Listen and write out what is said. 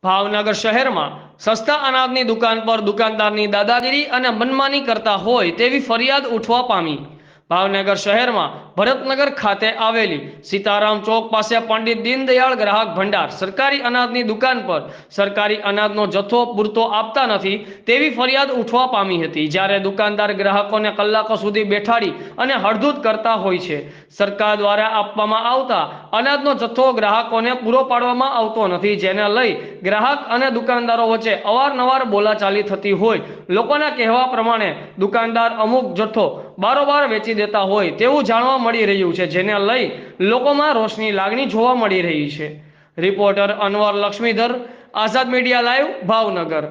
ભાવનગર શહેરમાં સસ્તા અનાજની દુકાન પર દુકાનદારની દાદાગીરી અને મનમાની કરતા હોય તેવી ફરિયાદ ઉઠવા પામી। ભાવનગર શહેરમાં ભરતનગર ખાતે આવેલી સીતારામ ચોક પાસે પંડિત દીનદયાળ ગ્રાહક ભંડાર સરકારી અનાજની દુકાન પર સરકારી અનાજનો જથ્થો પૂરતો આપતા નથી તેવી ફરિયાદ ઉઠવા પામી હતી। જ્યારે દુકાનદાર ગ્રાહકોને કલાકો સુધી બેઠાડી અને હળધૂત કરતા હોય છે। સરકાર દ્વારા આપવામાં આવતા અનાજનો જથ્થો ગ્રાહકોને પૂરો પાડવામાં આવતો નથી, જેને લઈ ગ્રાહક અને દુકાનદારો વચ્ચે અવારનવાર બોલાચાલી થતી હોય। લોકોના કહેવા પ્રમાણે દુકાનદાર અમુક જથ્થો બારોબાર વેચી દેતા હોય તેવું જાણવા મળી રહ્યું છે, જેને લઈ લોકોમાં રોષની લાગણી જોવા મળી રહી છે। રિપોર્ટર અનવર લક્ષ્મીધર, આઝાદ મીડિયા લાઈવ, ભાવનગર।